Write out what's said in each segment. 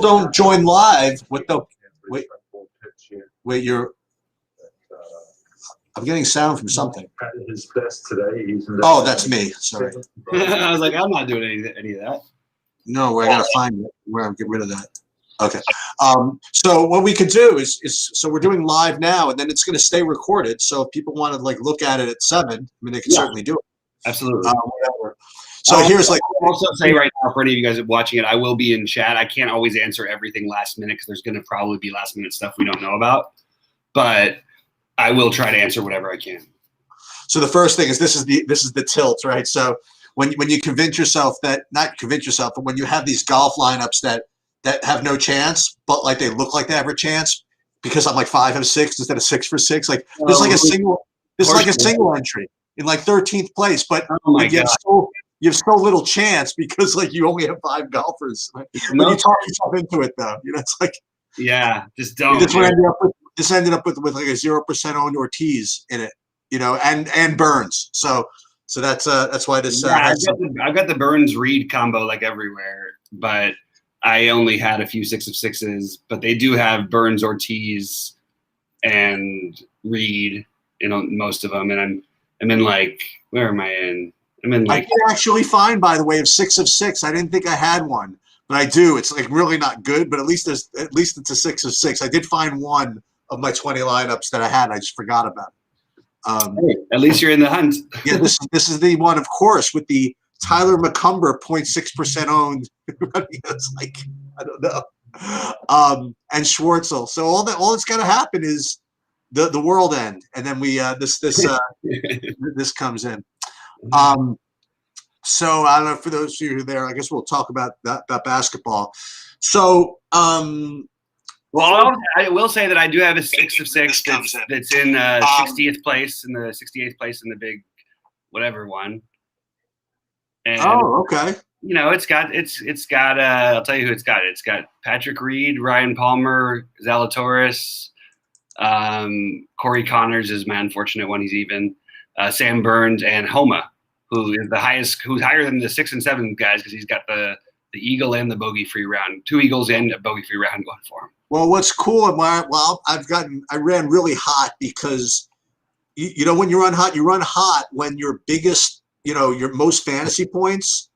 don't join live with the wait. I'm getting sound from something. At his best today. Oh, that's me. Sorry. I was like, I'm not doing any of that. No, I gotta find it. Where I get rid of that. Okay. So what we could do is so we're doing live now, and then it's going to stay recorded. So if people want to like look at it at 7, I mean, they can certainly do it. Absolutely. Whatever. So here's like. I'll also say right now, for any of you guys watching it, I will be in chat. I can't always answer everything last minute because there's going to probably be last minute stuff we don't know about, but I will try to answer whatever I can. So the first thing is this is the tilt, right? So when you convince yourself that not convince yourself, but when you have these golf lineups that have no chance, but like they look like they have a chance because I'm like 5 of 6 instead of 6 for 6. Like this is like a single. This is like a single entry in like 13th place, but you have so little chance because like you only have 5 golfers. When you talk yourself into it, though, it's like just don't. This ended up with like a 0% owned Ortiz in it, and Burns. So that's why this. I've got the Burns Reed combo like everywhere, but I only had a few 6 of 6s, but they do have Burns, Ortiz, and Reed in most of them. And I'm in like, where am I in? I'm in like. I did actually find, by the way, of 6 of 6. I didn't think I had one, but I do. It's like really not good, but at least it's a 6 of 6. I did find one of my 20 lineups that I had. I just forgot about it. Hey, at least you're in the hunt. Yeah, this is the one, of course, with the Tyler McCumber 0.6% owned. It's like, I don't know. And Schwartzel. So all that's got to happen is the world end, and then we this comes in. So I don't know, for those of you who are there, I guess we'll talk about basketball. So well, I will say that I do have a 6 of 6 that's in 60th place in the 68th place in the big whatever one. And, okay. It's got I'll tell you who it's got. It's got Patrick Reed, Ryan Palmer, Zalatoris, Corey Connors is my unfortunate one. He's even Sam Burns and Homa, who is the highest, who's higher than the 6 and 7 guys because he's got the eagle and the bogey free round, 2 eagles and a bogey free round going for him. Well, what's cool, I ran really hot because when you run hot when your biggest, your most fantasy points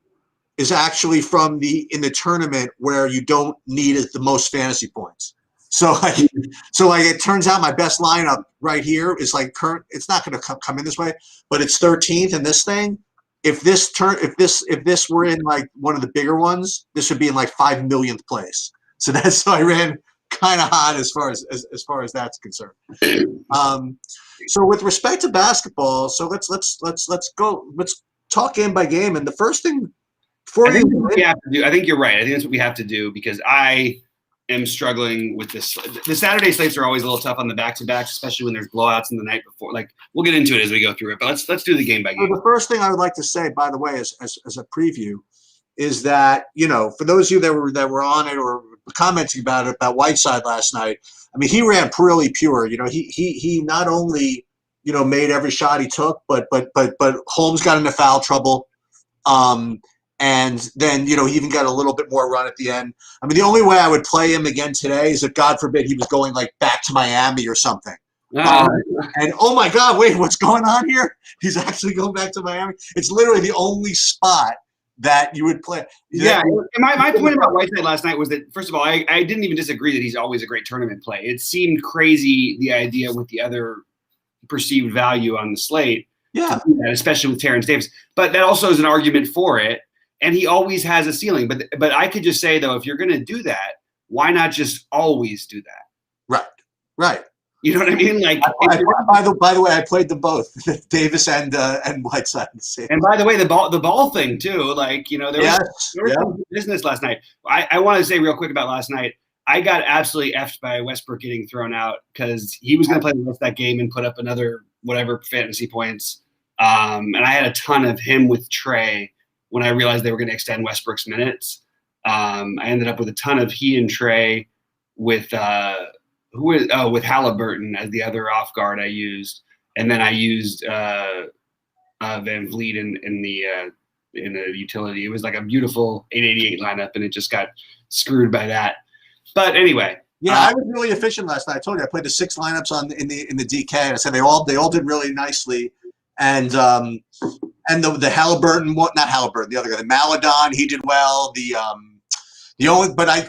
is actually from in the tournament where you don't need the most fantasy points. So it turns out my best lineup right here is like current. It's not going to come in this way, but it's 13th in this thing. If this were in like one of the bigger ones, this would be in like 5 millionth place. So I ran kind of hot as far as that's concerned. So with respect to basketball, so let's talk game by game. And the first thing I think you're right. I think that's what we have to do because I am struggling with this. The Saturday slates are always a little tough on the back-to-backs, especially when there's blowouts in the night before. Like we'll get into it as we go through it, but let's do the game by game. So the first thing I would like to say, by the way, as a preview, is that for those of you that were on it or commenting about Whiteside last night, I mean he ran really pure. He not only made every shot he took, but Holmes got into foul trouble. And then, he even got a little bit more run at the end. I mean, the only way I would play him again today is if, God forbid, he was going like back to Miami or something. And oh my God, wait, what's going on here? He's actually going back to Miami. It's literally the only spot that you would play. Yeah. My point about Whiteside last night was that, first of all, I didn't even disagree that he's always a great tournament play. It seemed crazy, the idea with the other perceived value on the slate. Yeah. Especially with Terrence Davis. But that also is an argument for it. And he always has a ceiling. But I could just say, though, if you're going to do that, why not just always do that? Right. You know what I mean? Like, by the way, I played them both, Davis and Whiteside. And by the way, the ball thing too. Like, there was some business last night. I want to say real quick about last night. I got absolutely effed by Westbrook getting thrown out because he was going to play the rest of that game and put up another whatever fantasy points. And I had a ton of him with Trey. When I realized they were going to extend Westbrook's minutes, I ended up with a ton of he and Trey with with Halliburton as the other off guard I used, and then I used Van Vliet in the utility. It was like a beautiful 888 lineup, and it just got screwed by that. But anyway. Yeah, I was really efficient last night. I told you I played the 6 lineups in the DK. And I said they all did really nicely, and the Halliburton, not Halliburton, the other guy, the Maladon, he did well. The only but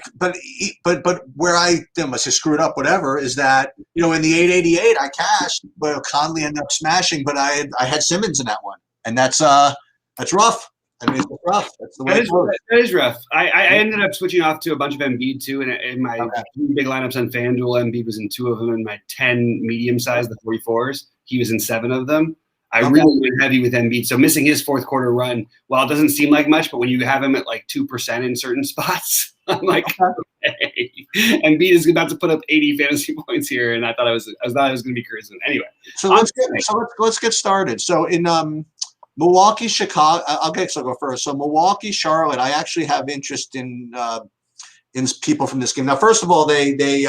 where I must have screwed up, whatever, is that in the 888 I cashed, but Conley ended up smashing, but I had Simmons in that one, and that's rough. I mean, it's rough. That's the way that is rough. I ended up switching off to a bunch of Embiid too, and in my 3 big lineups on FanDuel, Embiid was in 2 of them. In my 10 medium size, the 44s, he was in 7 of them. I really went heavy with Embiid, so missing his fourth quarter run, while it doesn't seem like much, but when you have him at like 2% in certain spots, I'm like, okay. Embiid is about to put up 80 fantasy points here, and I thought I was going to be cruising anyway. So let's get started. So in Milwaukee, Chicago. I'll go first. So Milwaukee, Charlotte. I actually have interest in people from this game. Now, first of all, they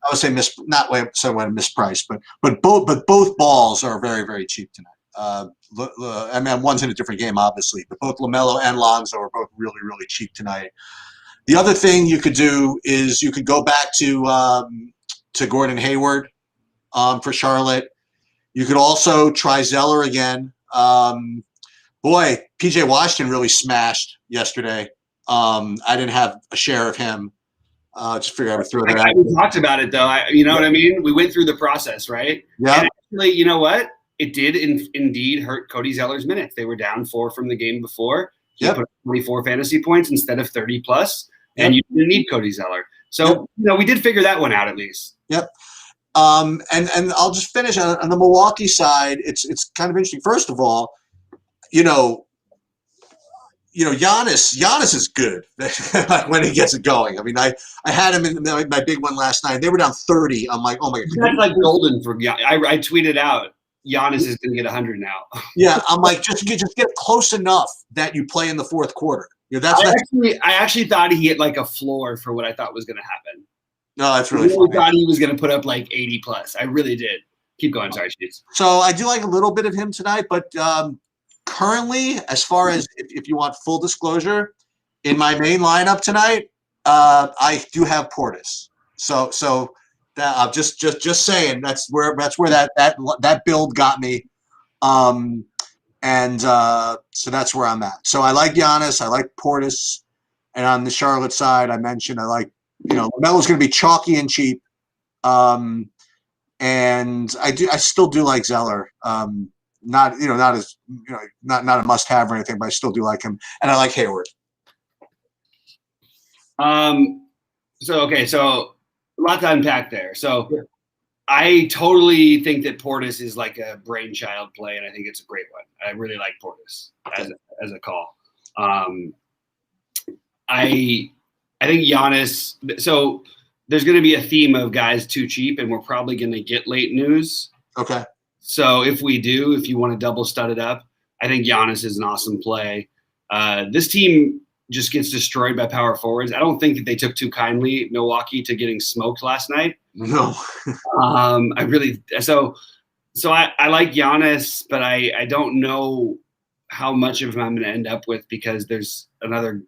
I would say mispriced, but both balls are very, very cheap tonight. I mean, one's in a different game, obviously, but both LaMelo and Lonzo are both really, really cheap tonight. The other thing you could do is you could go back to Gordon Hayward for Charlotte. You could also try Zeller again. PJ Washington really smashed yesterday. I didn't have a share of him. Just figured I would throw that out. We talked about it though. You know what I mean? We went through the process, right? Yeah. And actually, you know what? It did indeed hurt Cody Zeller's minutes. They were down 4 from the game before. He put 24 fantasy points instead of 30 plus, and you didn't need Cody Zeller. So we did figure that one out at least. Yep. And I'll just finish on the Milwaukee side. It's kind of interesting. First of all, Giannis is good when he gets it going. I mean, I had him in my big one last night. They were down 30. I'm like, oh my god, that's like golden for Giannis. I tweeted out, Giannis is going to get 100 now. Yeah, I'm like, just get close enough that you play in the fourth quarter. I actually thought he hit like a floor for what I thought was going to happen. No, that's really funny. I thought he was going to put up like 80 plus. I really did. Keep going. Sorry, Chiefs. So I do like a little bit of him tonight, but currently, as far as if you want full disclosure, in my main lineup tonight, I do have Portis. So that I'm just saying that's where that build got me, and so that's where I'm at. So I like Giannis, I like Portis, and on the Charlotte side, I mentioned I like LaMelo's going to be chalky and cheap, and I still do like Zeller. Not a must-have or anything, but I still do like him, and I like Hayward. So a lot to unpack there. So I totally think that Portis is like a brainchild play, and I think it's a great one. I really like Portis as a call. I think Giannis. So there's going to be a theme of guys too cheap, and we're probably going to get late news. Okay. So if you want to double stud it up, I think Giannis is an awesome play. This team just gets destroyed by power forwards. I don't think that they took too kindly, Milwaukee, to getting smoked last night. No. I like Giannis, but I don't know how much of him I'm going to end up with because there's another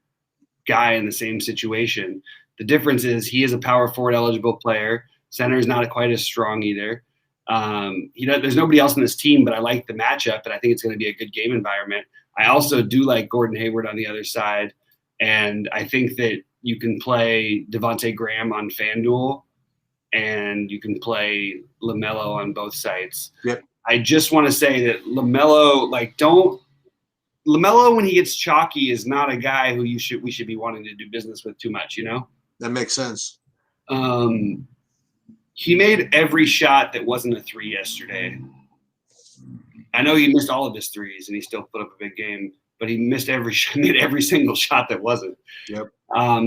guy in the same situation. The difference is he is a power forward eligible player. Center is not quite as strong either. There's nobody else on this team, but I like the matchup, and I think it's going to be a good game environment. I also do like Gordon Hayward on the other side, and I think that you can play Devontae Graham on FanDuel, and you can play LaMelo on both sides. Yep. I just want to say that LaMelo, LaMelo when he gets chalky is not a guy who we should be wanting to do business with too much. That makes sense. He made every shot that wasn't a 3 yesterday. I know he missed all of his threes, and he still put up a big game. But he made every single shot that wasn't. Yep.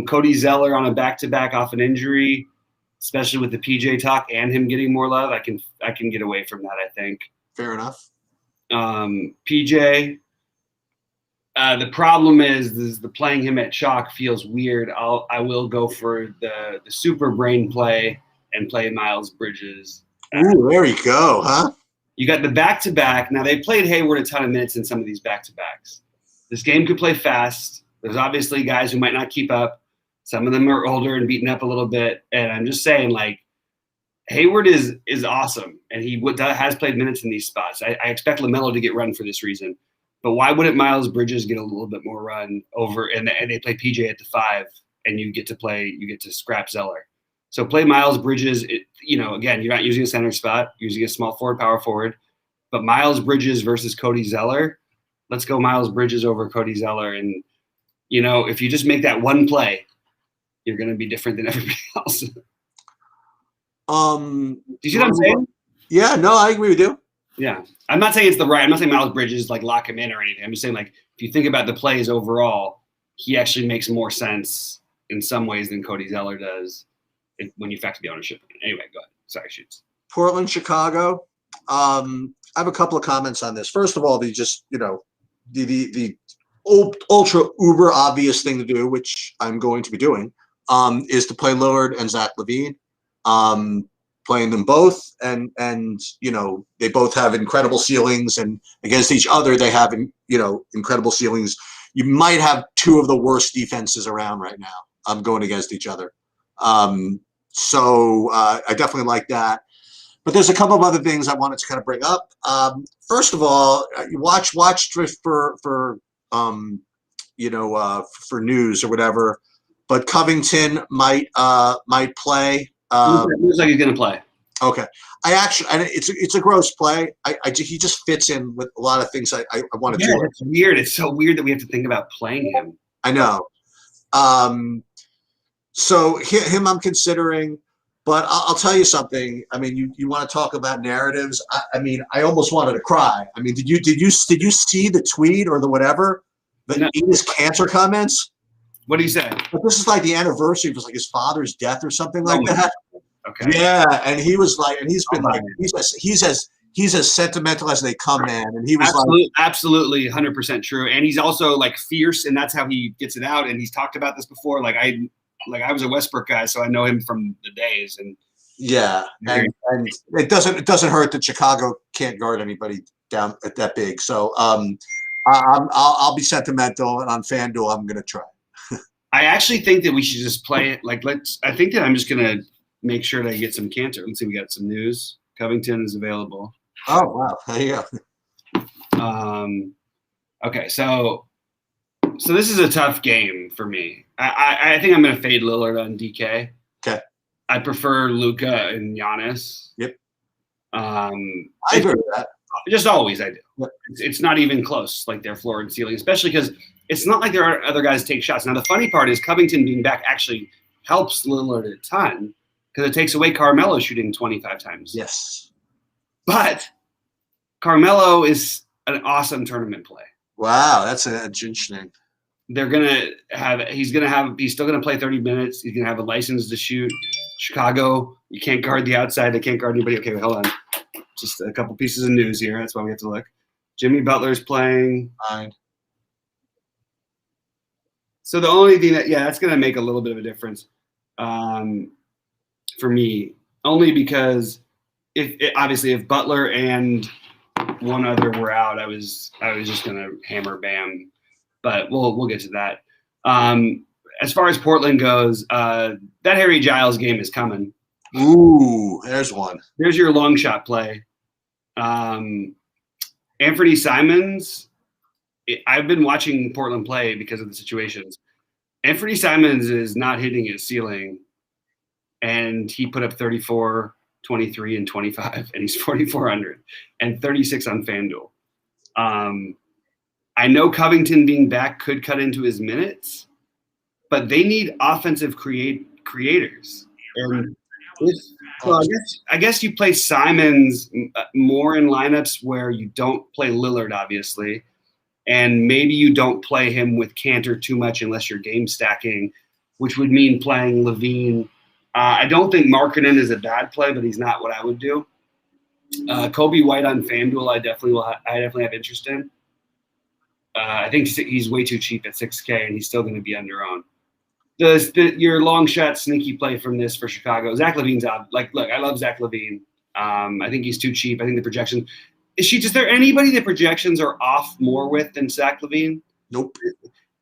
Cody Zeller on a back-to-back off an injury, especially with the PJ talk and him getting more love, I can get away from that. I think. Fair enough. PJ. The problem is the playing him at chalk feels weird. I will go for the super brain play and play Miles Bridges. Ooh, there you go, huh? You got the back-to-back. Now, they played Hayward a ton of minutes in some of these back-to-backs. This game could play fast. There's obviously guys who might not keep up. Some of them are older and beaten up a little bit. And I'm just saying, like, Hayward is awesome, and he has played minutes in these spots. I expect LaMelo to get run for this reason. But why wouldn't Miles Bridges get a little bit more run over, and they play PJ at the 5, and you get to scrap Zeller. So play Miles Bridges. Again, you're not using a center spot, you're using a small forward, power forward. But Miles Bridges versus Cody Zeller, let's go Miles Bridges over Cody Zeller. And, if you just make that one play, you're going to be different than everybody else. Do you see what I'm saying? Yeah, no, I agree with you. Yeah. I'm not saying it's I'm not saying Miles Bridges, like, lock him in or anything. I'm just saying, like, if you think about the plays overall, he actually makes more sense in some ways than Cody Zeller does when you factor the ownership. Anyway, go ahead. Sorry, Shoots. Portland, Chicago. I have a couple of comments on this. First of all, the ultra uber obvious thing to do, which I'm going to be doing, is to play Lillard and Zach LaVine. Playing them both, and they both have incredible ceilings, and against each other they have incredible ceilings. You might have two of the worst defenses around right now going against each other. So I definitely like that. But there's a couple of other things I wanted to kind of bring up. First of all, you watch for news or whatever. But Covington might play. Looks like he's going to play. Okay, it's a gross play. He just fits in with a lot of things I want to do. It's weird. It's so weird that we have to think about playing him. I know. So him I'm considering, but I'll tell you something. I mean, you want to talk about narratives? I almost wanted to cry. I mean, did you see the tweet or the whatever? The Enos Cantor comments. What did he say? But this is like the anniversary of his father's death or something like that. Okay. Yeah, and he was like, and he's been like, he's as sentimental as they come, man. And he was absolutely 100% true. And he's also like fierce, and that's how he gets it out. And he's talked about this before. Like I was a Westbrook guy, so I know him from the days. And yeah, and it doesn't hurt that Chicago can't guard anybody down at that big. So I'll be sentimental, and on FanDuel I'm gonna try. I actually think that we should just play it. I think that I'm just going to make sure that I get some Cantor. Let's see. We got some news. Covington is available. Oh, wow. There you go. Okay. So this is a tough game for me. I think I'm going to fade Lillard on DK. Okay. I prefer Luka and Giannis. Yep. I agree with that. Just always I do. Yep. It's not even close, like their floor and ceiling, especially because it's not like there are other guys take shots. Now, the funny part is Covington being back actually helps Lillard a ton because it takes away Carmelo shooting 25 times. Yes. But Carmelo is an awesome tournament play. Wow, that's interesting. He's still going to play 30 minutes. He's going to have a license to shoot. Chicago, you can't guard the outside. They can't guard anybody. Okay, hold on. Just a couple pieces of news here. That's why we have to look. Jimmy Butler's playing. Fine. So the only thing that's going to make a little bit of a difference for me, only because if Butler and one other were out, I was just going to hammer Bam, but we'll get to that. As far as Portland goes, that Harry Giles game is coming. Ooh, there's one. There's your long shot play. Anthony Simons. I've been watching Portland play because of the situations. Anthony Simons is not hitting his ceiling, and he put up 34, 23, and 25, and he's 4,400 and 36 on FanDuel. I know Covington being back could cut into his minutes, but they need offensive creators. And I guess you play Simons more in lineups where you don't play Lillard, obviously. And maybe you don't play him with Cantor too much unless you're game stacking, which would mean playing LaVine. I don't think Markkanen is a bad play, but he's not what I would do. Kobe White on FanDuel, I definitely have interest in. I think he's way too cheap at 6K, and he's still going to be underowned. Your long shot sneaky play from this for Chicago. Zach LaVine's out. Look, I love Zach LaVine. I think he's too cheap. I think the projection. Is there anybody the projections are off more with than Zach LaVine? Nope.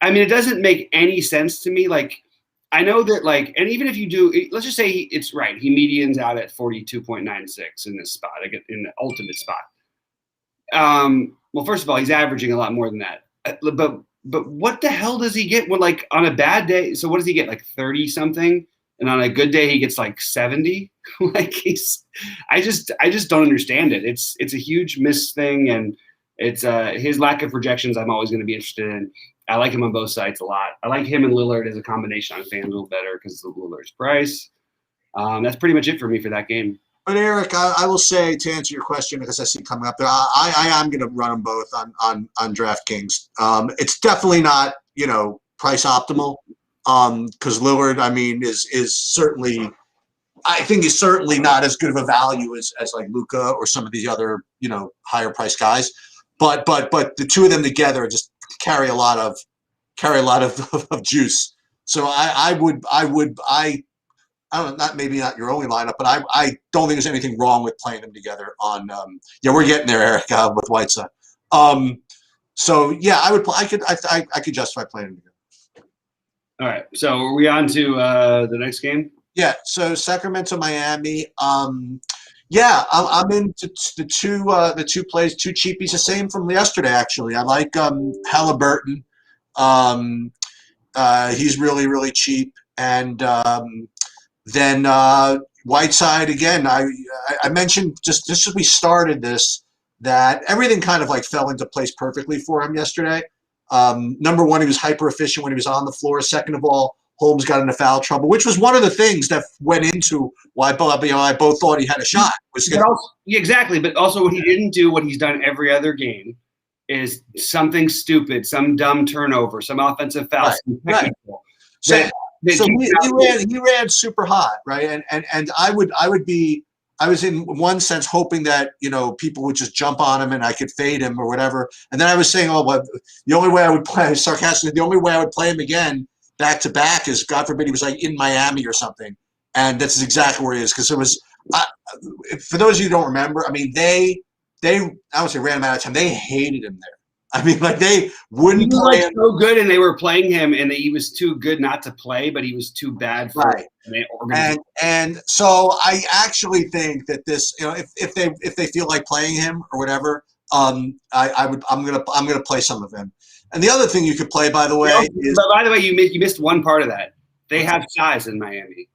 I mean, it doesn't make any sense to me. I know that and even if you do, let's just say it's right. He medians out at 42.96 in this spot, in the ultimate spot. Well, first of all, he's averaging a lot more than that. But what the hell does he get when on a bad day? So what does he get? 30 something, and on a good day he gets 70. I just don't understand it. It's a huge miss thing, and it's his lack of projections. I'm always going to be interested in. I like him on both sides a lot. I like him and Lillard as a combination on FanDuel better because of Lillard's price. That's pretty much it for me for that game. But Eric, I will say, to answer your question, because I see it coming up there, I am going to run them both on DraftKings. It's definitely not price optimal because Lillard, I mean, is certainly, I think he's certainly not as good of a value as Luka or some of these other higher priced guys. But the two of them together just carry a lot of juice. So I don't know, maybe not your only lineup, but I don't think there's anything wrong with playing them together on we're getting there, Eric, with Whiteside. So yeah, I could justify playing them together. All right. So are we on to the next game? Yeah. So Sacramento, Miami. I'm into the two plays, two cheapies, the same from yesterday actually. I like Halliburton. He's really, really cheap. And then Whiteside again. I mentioned just as we started this that everything kind of fell into place perfectly for him yesterday. Number one, he was hyper efficient when he was on the floor. Second of all, Holmes got into foul trouble, which was one of the things that went into why I both thought he had a shot. Exactly, but also what he didn't do, what he's done every other game, is something stupid, some dumb turnover, some offensive foul, right. So he ran super hot, right? And I was in one sense hoping that people would just jump on him and I could fade him or whatever. And then I was saying, the only way I would play him again back to back is, God forbid, he was in Miami or something. And that's exactly where he is, because it was. For those of you who don't remember, I mean, they I would say ran him out of time. They hated him there. I mean, they wouldn't play him. So good, and they were playing him, and he was too good not to play, but he was too bad for it. And so I actually think that this, if they feel like playing him or whatever, I'm gonna play some of him. And the other thing you could play, by the way, you missed one part of that. They have size in Miami,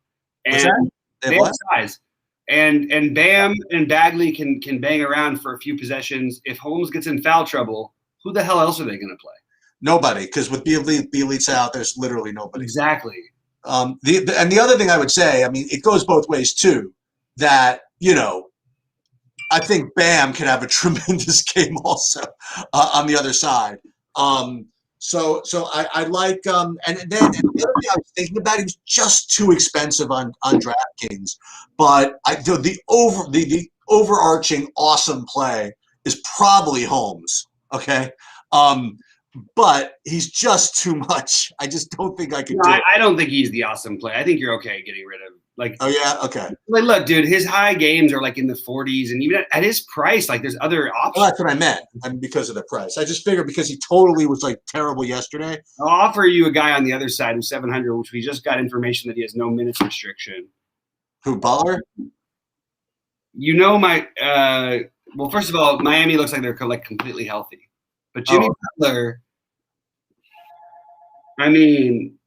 and they have size. And Bam and Bagley can bang around for a few possessions. If Holmes gets in foul trouble, who the hell else are they going to play? Nobody, because with Bjelica out, there's literally nobody. Exactly. The other thing I would say, I mean, it goes both ways too. That I think Bam can have a tremendous game also on the other side. So I like and then the other thing I was thinking about, he was just too expensive on DraftKings. But the overarching awesome play is probably Holmes. Okay. But he's just too much. I just don't think I could do it. I don't think he's the awesome play. I think you're okay getting rid of oh yeah, okay. Look, dude, his high games are in the 40s, and even at his price, there's other options. Well, that's what I meant. I mean, because of the price. I just figured because he totally was terrible yesterday. I'll offer you a guy on the other side who's 700, which we just got information that he has no minutes restriction. Who, Butler? Well, first of all, Miami looks like they're completely healthy. But Jimmy Butler, I mean,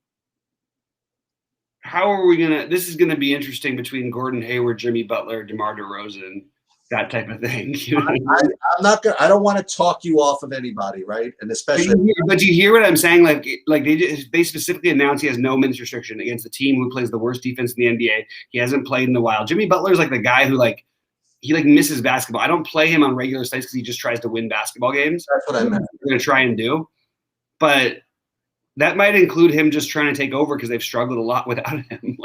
how are we going to – this is going to be interesting between Gordon Hayward, Jimmy Butler, DeMar DeRozan, that type of thing. I'm not going – I don't want to talk you off of anybody, right? And especially – But do you hear what I'm saying? They specifically announced he has no minutes restriction against the team who plays the worst defense in the NBA. He hasn't played in a while. Jimmy Butler's the guy who he misses basketball. I don't play him on regular sites because he just tries to win basketball games. That's what I meant. We're going to try and do. But that might include him just trying to take over because they've struggled a lot without him.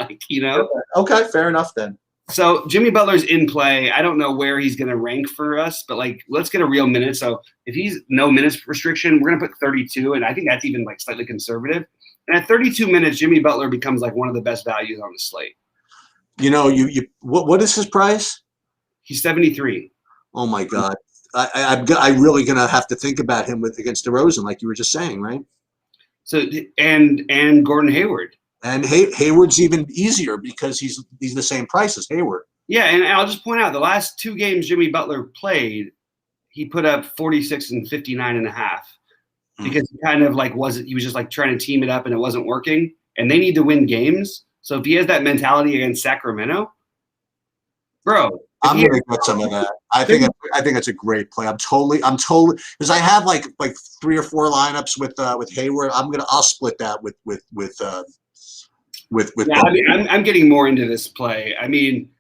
Okay, fair enough then. So Jimmy Butler's in play. I don't know where he's going to rank for us, but let's get a real minute. So if he's no minutes restriction, we're going to put 32, and I think that's even slightly conservative. And at 32 minutes, Jimmy Butler becomes one of the best values on the slate. What is his price? He's 73. Oh my God. I'm really going to have to think about him against DeRozan, like you were just saying, right? So and Gordon Hayward. And Hayward's even easier because he's the same price as Hayward. Yeah, and I'll just point out the last 2 games Jimmy Butler played, he put up 46 and 59.5 because he kind of like he was just like trying to team it up and it wasn't working. And they need to win games. So if he has that mentality against Sacramento, bro, I'm gonna get some of that. I think it's a great play. I'm totally because I have like 3 or 4 lineups with Hayward. I'll split that with. Yeah, I mean, I'm getting more into this play. I mean,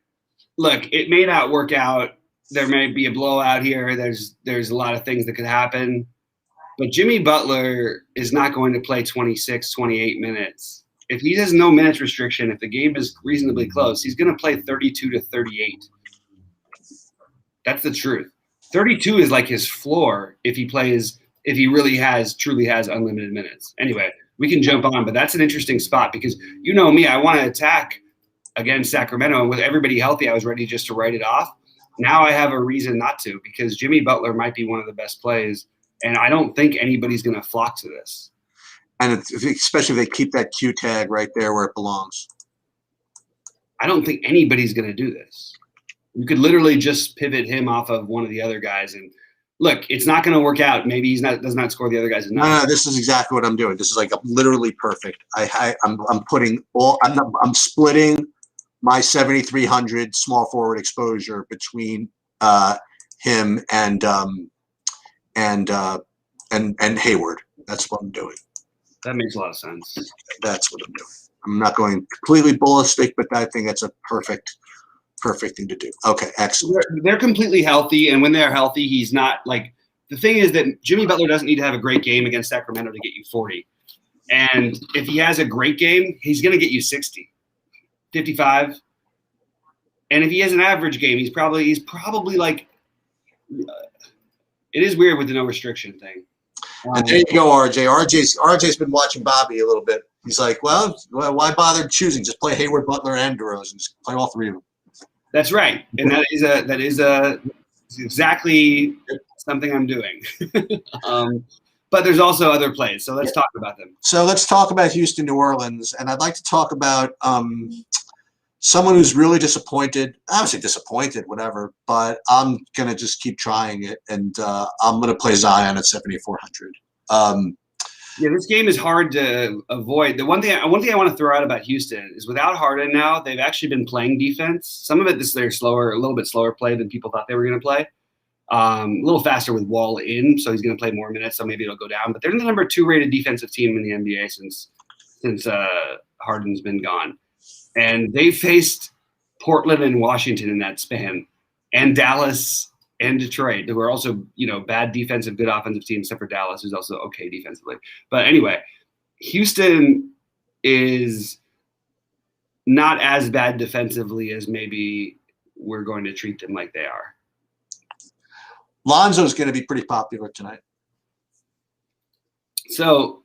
look, it may not work out. There may be a blowout here. There's a lot of things that could happen. But Jimmy Butler is not going to play 26, 28 minutes. If he has no minutes restriction, if the game is reasonably close, he's going to play 32 to 38. That's the truth. 32 is like his floor if he truly has unlimited minutes. Anyway, we can jump on, but that's an interesting spot because you know me, I want to attack against Sacramento. And with everybody healthy, I was ready just to write it off. Now I have a reason not to because Jimmy Butler might be one of the best plays. And I don't think anybody's going to flock to this. And especially if they keep that Q tag right there where it belongs. I don't think anybody's going to do this. You could literally just pivot him off of one of the other guys. And look, it's not going to work out. Maybe does not score the other guys enough. No, this is exactly what I'm doing. This is like literally perfect. I'm splitting my 7,300 small forward exposure between him and Hayward. That's what I'm doing. That makes a lot of sense. That's what I'm doing. I'm not going completely ballistic, but I think that's a perfect thing to do. Okay, excellent. They're completely healthy, and when they're healthy, he's not like the thing is that Jimmy Butler doesn't need to have a great game against Sacramento to get you 40. And if he has a great game, he's going to get you 60, 55. And if he has an average game, he's probably like it is weird with the no restriction thing. And there you go, RJ. RJ's been watching Bobby a little bit. He's like, well, why bother choosing? Just play Hayward, Butler, and DeRozan. Just play all 3 of them. That's right, and that is exactly something I'm doing. But there's also other plays, so let's talk about them. So let's talk about Houston, New Orleans, and I'd like to talk about someone who's really disappointed. I would say disappointed, whatever, but I'm gonna just keep trying it, and I'm gonna play Zion at 7,400. Yeah, this game is hard to avoid. The one thing I want to throw out about Houston is without Harden now, they've actually been playing defense. Some of it they're a little bit slower play than people thought they were going to play. A little faster with Wall in, so he's going to play more minutes, so maybe it'll go down. But they're the number 2 rated defensive team in the NBA since Harden's been gone. And they faced Portland and Washington in that span, and Dallas and Detroit, who are also, bad defensive, good offensive teams, except for Dallas, who's also okay defensively. But anyway, Houston is not as bad defensively as maybe we're going to treat them like they are. Lonzo's going to be pretty popular tonight. So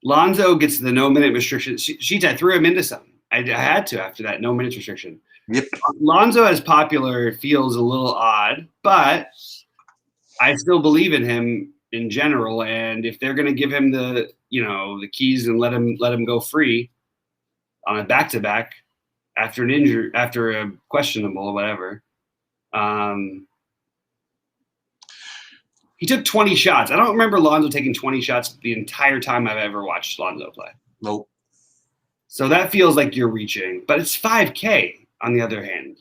Lonzo gets the no-minute restriction. Sheets, I threw him into some. I had to after that no-minute restriction. Yep. Lonzo as popular feels a little odd, but I still believe in him in general. And if they're going to give him the keys and let him go free on a back-to-back after an injury, after a questionable or whatever, he took 20 shots. I don't remember Lonzo taking 20 shots the entire time I've ever watched Lonzo play. Nope. So that feels like you're reaching, but it's $5K. On the other hand,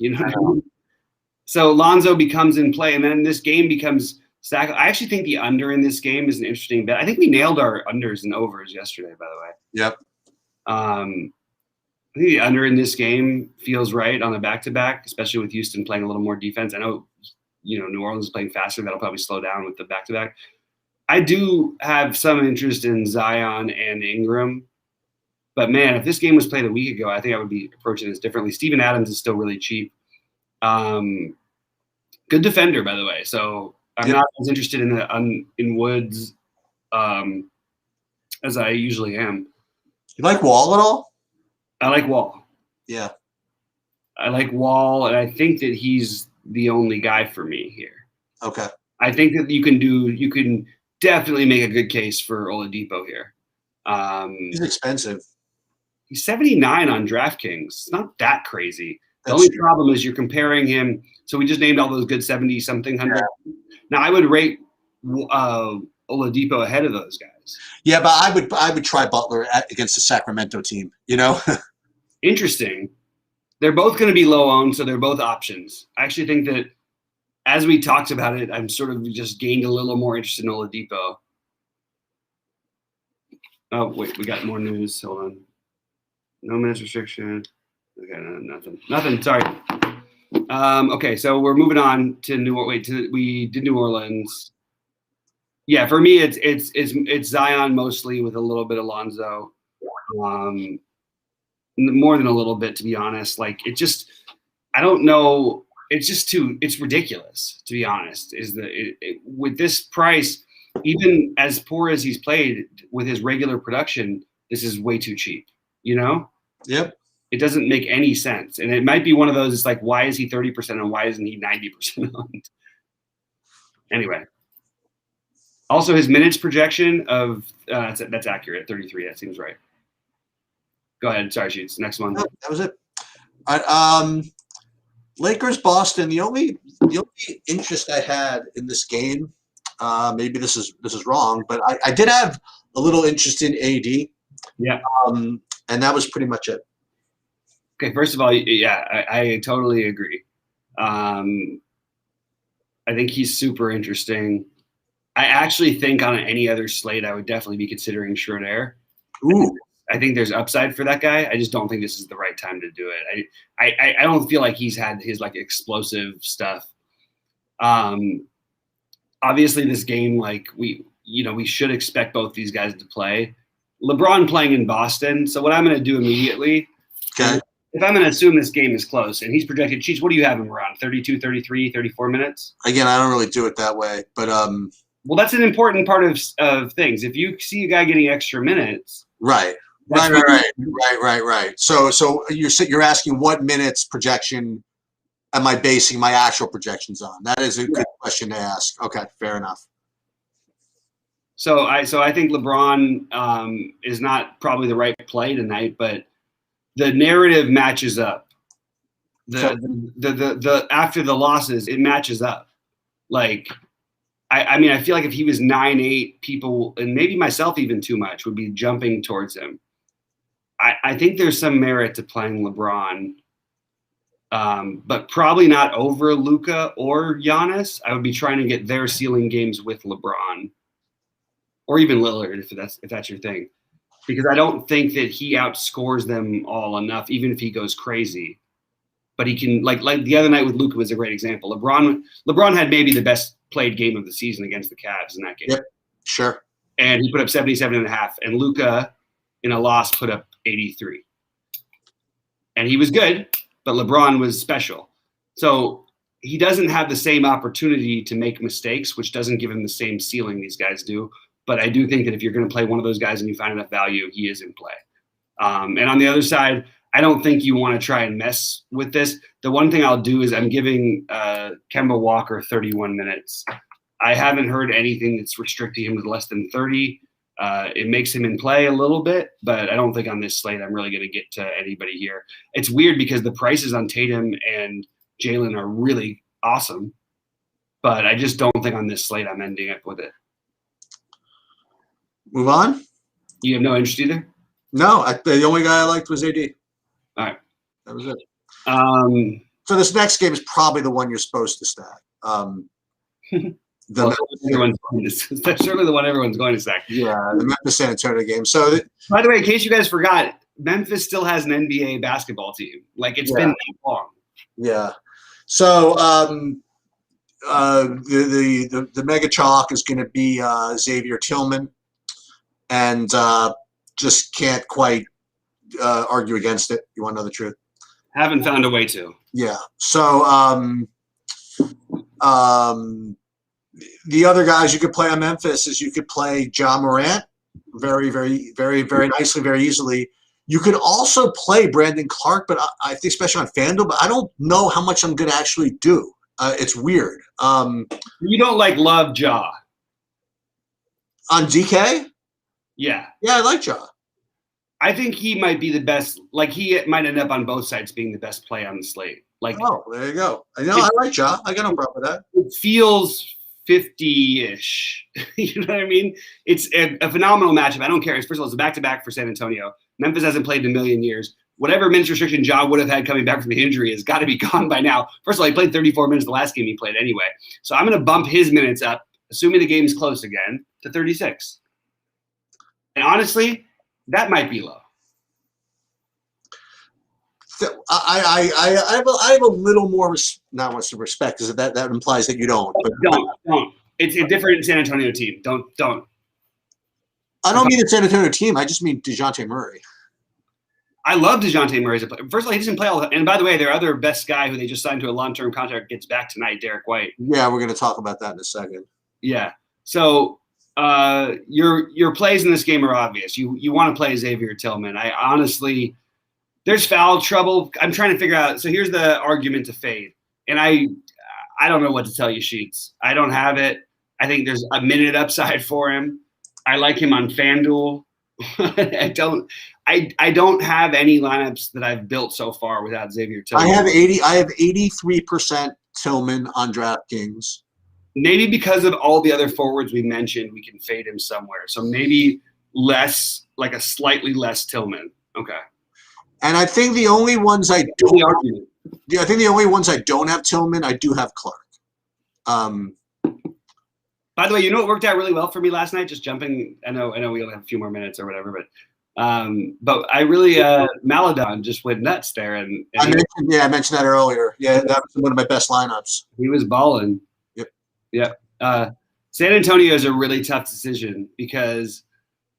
So Lonzo becomes in play, and then this game becomes stack. I actually think the under in this game is an interesting bet. I think we nailed our unders and overs yesterday, by the way. Yep. I think the under in this game feels right on the back-to-back, especially with Houston playing a little more defense. I know, New Orleans is playing faster. That'll probably slow down with the back-to-back. I do have some interest in Zion and Ingram. But, man, if this game was played a week ago, I think I would be approaching this differently. Steven Adams is still really cheap. Good defender, by the way. So I'm not as interested in Woods as I usually am. You like Wall at all? I like Wall. Yeah. I like Wall, and I think that he's the only guy for me here. Okay. I think that you can definitely make a good case for Oladipo here. He's expensive. He's 79 on DraftKings. It's not that crazy. The That's only true. problem is you're comparing him. So we just named all those good 70-something hundred. Yeah. Now I would rate Oladipo ahead of those guys. Yeah, but I would try Butler against the Sacramento team. You know. Interesting. They're both going to be low owned, so they're both options. I actually think that as we talked about it, I'm sort of just gained a little more interest in Oladipo. Oh wait, we got more news. Hold on. No minutes restriction. Okay, no, nothing. Sorry. Okay, so we're moving on to we did New Orleans. Yeah, for me, it's Zion mostly with a little bit of Lonzo, more than a little bit, to be honest. Like I don't know. It's ridiculous, to be honest. With this price, even as poor as he's played with his regular production, this is way too cheap. You know? Yep. It doesn't make any sense. And it might be one of those, it's like, why is he 30% and why isn't he 90% owned? Anyway. Also, his minutes projection of that's accurate, 33. That seems right. Go ahead. Sorry, Sheets. Next one. No, that was it. All right, Lakers, Boston. The only interest I had in this game, maybe this is wrong, but I did have a little interest in AD. Yeah. And that was pretty much it. Okay, first of all, yeah, I totally agree. I think he's super interesting. I actually think on any other slate, I would definitely be considering Schroeder. Ooh. I think there's upside for that guy. I just don't think this is the right time to do it. I don't feel like he's had his like explosive stuff. Obviously, this game, like we should expect both these guys to play. LeBron playing in Boston. So what I'm going to do immediately, okay, if I'm going to assume this game is close and he's projected, Cheats, what do you have him around? 32, 33, 34 minutes? Again, I don't really do it that way, but well, that's an important part of things. If you see a guy getting extra minutes, right. So you're asking what minutes projection am I basing my actual projections on? That is a good question to ask. Okay, fair enough. So I think LeBron is not probably the right play tonight, but the narrative matches up. The after the losses, it matches up. Like, I mean, I feel like if he was 9-8, people, and maybe myself even too much, would be jumping towards him. I think there's some merit to playing LeBron, but probably not over Luka or Giannis. I would be trying to get their ceiling games with LeBron. Or even Lillard, if that's your thing, because I don't think that he outscores them all enough, even if he goes crazy. But he can, like the other night with Luka was a great example. LeBron had maybe the best played game of the season against the Cavs in that game. Yep, sure. And he put up 77.5, and Luka in a loss put up 83. And he was good, but LeBron was special. So he doesn't have the same opportunity to make mistakes, which doesn't give him the same ceiling these guys do. But I do think that if you're going to play one of those guys and you find enough value, he is in play. And on the other side, I don't think you want to try and mess with this. The one thing I'll do is I'm giving Kemba Walker 31 minutes. I haven't heard anything that's restricting him to less than 30. It makes him in play a little bit, but I don't think on this slate I'm really going to get to anybody here. It's weird because the prices on Tatum and Jalen are really awesome, but I just don't think on this slate I'm ending up with it. Move on? You have no interest either? No, the only guy I liked was AD. All right. That was it. So this next game is probably the one you're supposed to stack. That's certainly the one everyone's going to stack. Yeah, the Memphis San Antonio game. So, by the way, in case you guys forgot, Memphis still has an NBA basketball team. Like, it's been that long. Yeah. So the mega chalk is going to be Xavier Tillman, and just can't quite argue against it. You want to know the truth? Haven't found a way to. Yeah. So the other guys you could play on Memphis is you could play Ja Morant very, very, very, very nicely, very easily. You could also play Brandon Clark, but I think especially on FanDuel, but I don't know how much I'm going to actually do. It's weird. You don't love Ja. On DK? Yeah. Yeah, I like Ja. I think he might be the best. Like he might end up on both sides being the best play on the slate. Like, oh, there you go. I like Ja. I got no problem with that. It feels 50-ish. You know what I mean? It's a phenomenal matchup. I don't care. First of all, it's a back-to-back for San Antonio. Memphis hasn't played in a million years. Whatever minutes restriction Ja would have had coming back from the injury has got to be gone by now. First of all, he played 34 minutes the last game he played anyway. So I'm going to bump his minutes up, assuming the game's close again, to 36. And honestly, that might be low. I have a little more not much respect because that implies that you don't. But Don't. It's a different San Antonio team. Don't. I don't mean the San Antonio team. I just mean DeJounte Murray. I love DeJounte Murray as a player. First of all, he doesn't play all the time. And by the way, their other best guy who they just signed to a long-term contract gets back tonight, Derek White. Yeah, we're going to talk about that in a second. Yeah. So your plays in this game are obvious. You want to play Xavier Tillman. I honestly – there's foul trouble. I'm trying to figure out. So here's the argument to fade. And I don't know what to tell you, Sheets. I don't have it. I think there's a minute upside for him. I like him on FanDuel. I don't have any lineups that I've built so far without Xavier Tillman. I have 83% Tillman on DraftKings. Maybe because of all the other forwards we mentioned, we can fade him somewhere. So maybe less, like a slightly less Tillman. Okay. And I think the only ones I don't have Tillman, I do have Clark. By the way, you know what worked out really well for me last night? Just jumping. I know we only have a few more minutes or whatever, but I really Maladon just went nuts there, and I mentioned that earlier. Yeah, that was one of my best lineups. He was balling. Yep. San Antonio is a really tough decision because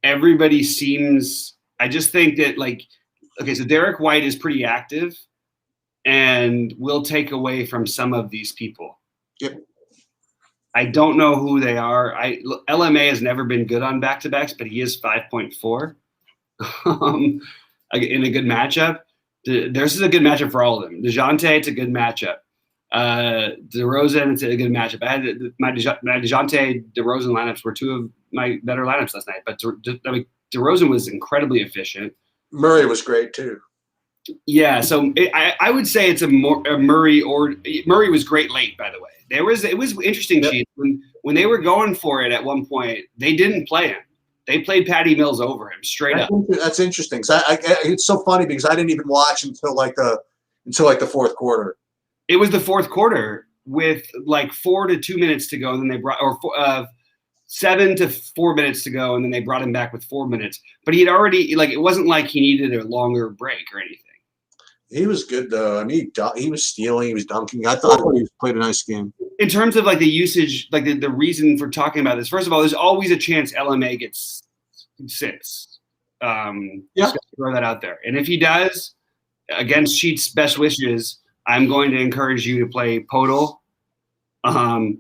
everybody seems. I just think that okay, so Derek White is pretty active and will take away from some of these people. Yep. I don't know who they are. LMA has never been good on back-to-backs, but he is 5.4 in a good matchup. This is a good matchup for all of them. DeJounte, it's a good matchup. DeRozan, it's a good matchup. I had my DeJounte, DeRozan lineups were two of my better lineups last night, but DeRozan was incredibly efficient. Murray was great too. Yeah, so I would say it's a Murray or Murray was great late. By the way, it was interesting. Yep. When they were going for it at one point, they didn't play him. They played Patty Mills over him straight up. That's interesting. So it's so funny because I didn't even watch until the fourth quarter. It was the fourth quarter with 4 to 2 minutes to go, and then they brought 7 to 4 minutes to go, and then they brought him back with 4 minutes. But he had already it wasn't like he needed a longer break or anything. He was good though. I mean, he was stealing, he was dunking. I thought he played a nice game. In terms of the usage, the reason for talking about this, first of all, there's always a chance LMA sits. Throw that out there. And if he does, against Sheets' best wishes, I'm going to encourage you to play Podol. And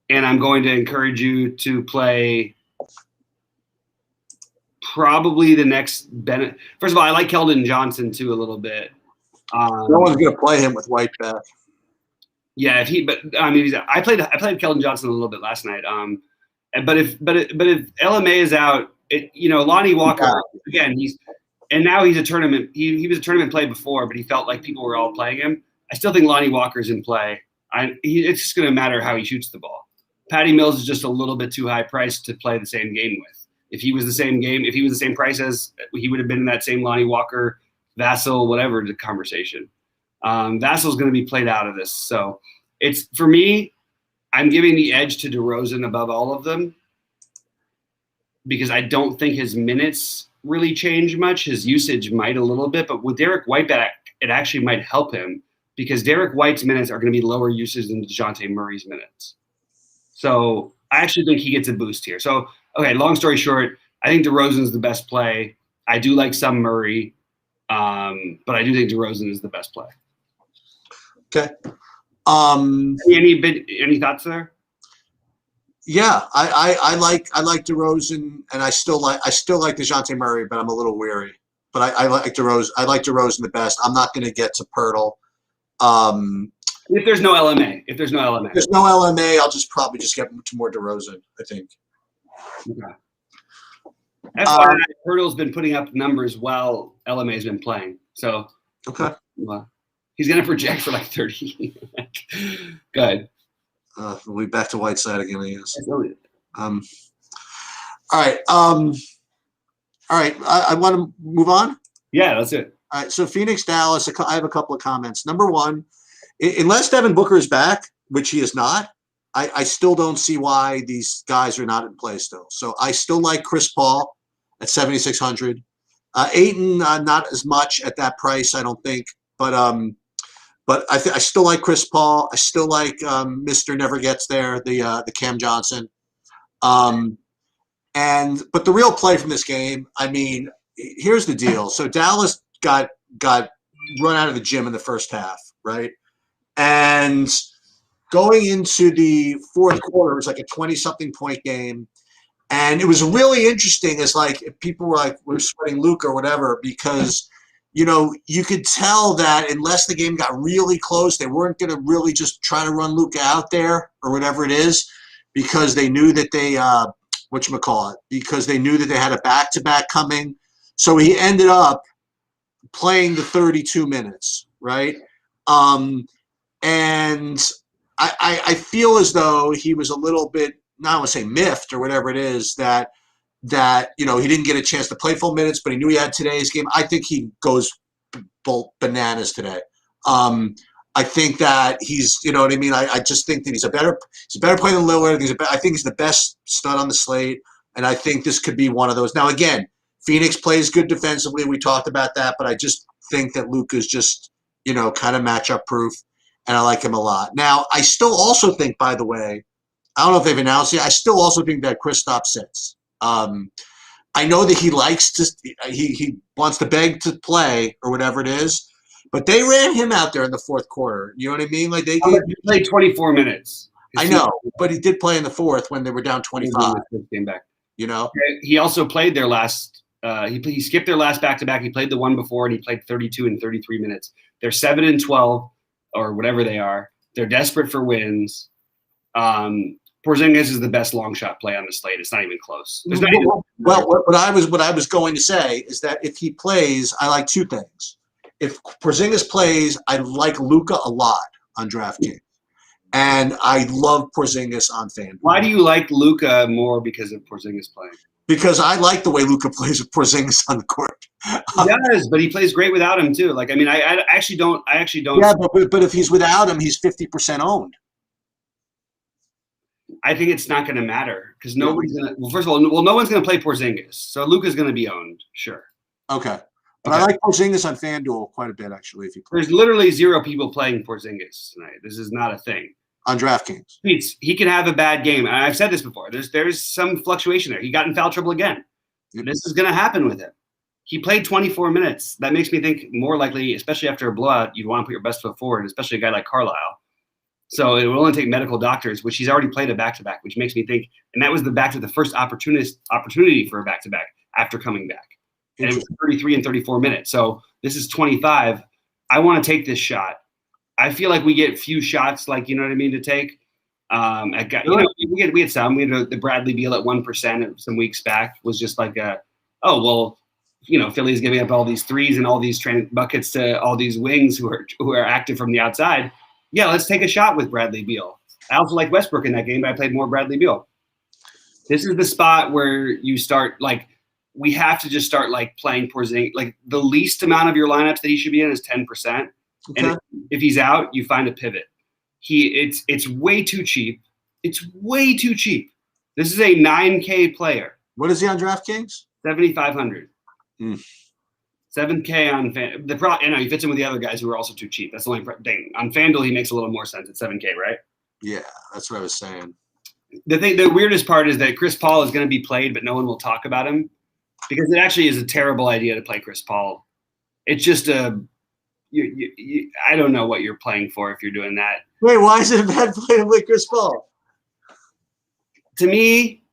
I'm going to encourage you to play probably the next Bennett. First of all, I like Keldon Johnson too a little bit. No one's going to play him with White back. Yeah, I played Keldon Johnson a little bit last night. But if LMA is out, Lonnie Walker again. Now he's a tournament. He was a tournament play before, but he felt like people were all playing him. I still think Lonnie Walker's in play. It's just going to matter how he shoots the ball. Patty Mills is just a little bit too high priced to play the same game with. If he was the same price as, he would have been in that same Lonnie Walker, Vassell, whatever the conversation. Vassell's going to be played out of this. So it's, for me, I'm giving the edge to DeRozan above all of them because I don't think his minutes really change much. His usage might a little bit, but with Derek White back, it actually might help him because Derek White's minutes are going to be lower usage than DeJounte Murray's minutes. So I actually think he gets a boost here. So, okay, long story short, I think DeRozan's the best play. I do like some Murray, but I do think DeRozan is the best play. Okay. Any thoughts there? Yeah, I like DeRozan, and I still like DeJounte Murray, but I'm a little weary. But I like DeRozan. I like DeRozan the best. I'm not going to get to Pirtle. If there's no LMA, there's no LMA, I'll probably just get to more DeRozan, I think. Okay. FYI, Hurdle's been putting up numbers while LMA's been playing. So Okay. He's going to project for like 30. Good. We'll be back to Whiteside again, I guess. All right. I want to move on. Yeah, that's it. All right. So Phoenix, Dallas, I have a couple of comments. Number one, unless Devin Booker is back, which he is not, I still don't see why these guys are not in play still. So I still like Chris Paul at 7,600. Ayton, not as much at that price, I don't think. But I still like Chris Paul. I still like Mr. Never Gets There, the Cam Johnson. But the real play from this game, I mean, here's the deal. So Dallas got run out of the gym in the first half, right? And going into the fourth quarter, it was like a 20-something point game. And it was really interesting as like people were like, we're sweating Luka or whatever, because, you know, you could tell that unless the game got really close, they weren't going to really just try to run Luka out there or whatever it is, because they knew that they because they knew that they had a back-to-back coming. So he ended up playing the 32 minutes, right? And I feel as though he was a little bit, not want to say miffed or whatever it is, that you know, he didn't get a chance to play full minutes, but he knew he had today's game. I think he goes bananas today. I think that he's, you know what I mean? I just think that he's a better player than Lillard. I think he's the best stud on the slate, and I think this could be one of those. Now, again, Phoenix plays good defensively. We talked about that, but I just think that Luka's just, you know, kind of matchup proof, and I like him a lot. Now, I still also think, by the way, I don't know if they've announced it, I still also think that Kristaps sits. I know that he likes to he wants to beg to play or whatever it is, but they ran him out there in the fourth quarter. You know what I mean? Like he played 24 minutes. I know, but he did play in the fourth when they were down 25. Came back. You know, he also played their last. He skipped their last back-to-back. He played the one before, and he played 32 and 33 minutes. They're 7-12 or whatever they are. They're desperate for wins. Porzingis is the best long shot play on the slate. It's not even close. Well, what I was going to say is that if he plays, I like two things. If Porzingis plays, I like Luka a lot on DraftKings, and I love Porzingis on FanDuel. Why do you like Luka more because of Porzingis playing? Because I like the way Luka plays with Porzingis on the court. He does, but he plays great without him too. Like, I mean, I actually don't. Yeah, but if he's without him, he's 50% owned. I think it's not going to matter because nobody's going to. Well, first of all, no one's going to play Porzingis, so Luka's going to be owned, sure. Okay, but I like Porzingis on FanDuel quite a bit actually. If you play. There's literally 0 people playing Porzingis tonight. This is not a thing. On DraftKings, he can have a bad game, and I've said this before. There's some fluctuation there. He got in foul trouble again. Yep. This is going to happen with him. He played 24 minutes. That makes me think more likely, especially after a blowout, you'd want to put your best foot forward, especially a guy like Carlisle. So it will only take medical doctors, which he's already played a back-to-back, which makes me think, and that was the first opportunity for a back-to-back after coming back. And it was 33 and 34 minutes. So this is 25. I want to take this shot. I feel like we get few shots, like, you know what I mean, to take. We had some. We had the Bradley Beal at 1% some weeks back. Was just like Philly's giving up all these threes and all these buckets to all these wings who are active from the outside. Yeah, let's take a shot with Bradley Beal. I also like Westbrook in that game, but I played more Bradley Beal. This is the spot where you start, like, we have to just start, like, playing Porzingis. Like, the least amount of your lineups that he should be in is 10%. Okay. And if he's out, you find a pivot. It's way too cheap. It's way too cheap. This is a 9K player. What is he on DraftKings? 7,500. 7K on he fits in with the other guys who are also too cheap. That's the only thing. On FanDuel, he makes a little more sense at 7K, right? Yeah, that's what I was saying. The weirdest part is that Chris Paul is going to be played, but no one will talk about him because it actually is a terrible idea to play Chris Paul. It's just I don't know what you're playing for if you're doing that. Wait, why is it a bad play to play Chris Paul? To me,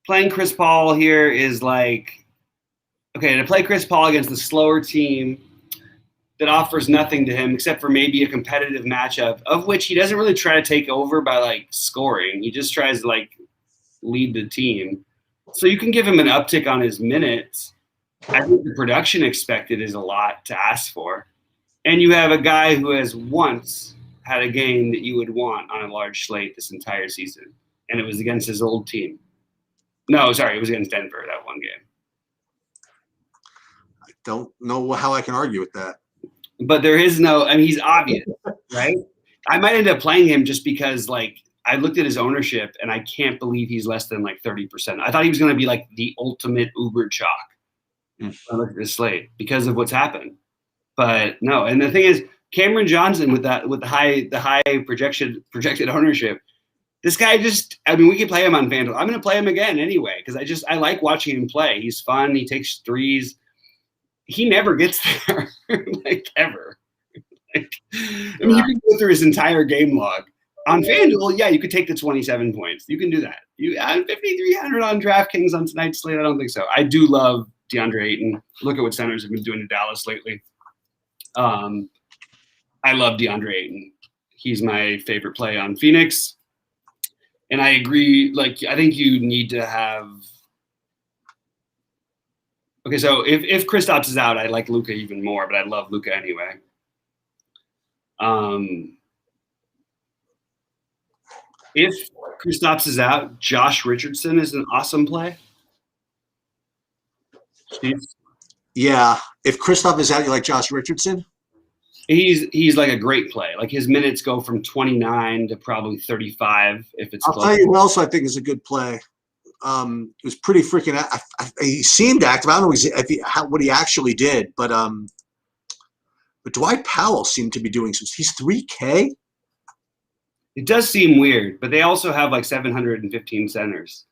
playing Chris Paul here is like, okay, to play Chris Paul against the slower team that offers nothing to him except for maybe a competitive matchup, of which he doesn't really try to take over by, like, scoring. He just tries to, like, lead the team. So you can give him an uptick on his minutes. I think the production expected is a lot to ask for. And you have a guy who has once had a game that you would want on a large slate this entire season, and it was against his old team. No, sorry, it was against Denver, that one game. I don't know how I can argue with that. But there is no – I mean, he's obvious, right? I might end up playing him just because, like, I looked at his ownership, and I can't believe he's less than, like, 30%. I thought he was going to be, like, the ultimate Uber chalk. I looked at this slate because of what's happened. But no, and the thing is, Cameron Johnson with the high projected ownership, this guy just, I mean, we can play him on FanDuel. I'm going to play him again anyway because I like watching him play. He's fun. He takes threes. He never gets there, like ever. Like, I mean, you can go through his entire game log on FanDuel. Yeah, you could take the 27 points. You can do that. You add 5,300 on DraftKings on tonight's slate. I don't think so. I do love DeAndre Ayton. Look at what centers have been doing in Dallas lately. I love DeAndre Ayton. He's my favorite play on Phoenix. And I agree, like, I think you need to have – okay, so if Kristaps is out, I like Luka even more, but I love Luka anyway. If Kristaps is out, Josh Richardson is an awesome play. Steve? Yeah, if Kristaps is out, you like Josh Richardson? He's like a great play. Like his minutes go from 29 to probably 35 if it's. I'll tell you who else I think is a good play. It was pretty freaking. He seemed active. I don't know what he actually did, but Dwight Powell seemed to be doing some. He's 3K. It does seem weird, but they also have like 715 centers.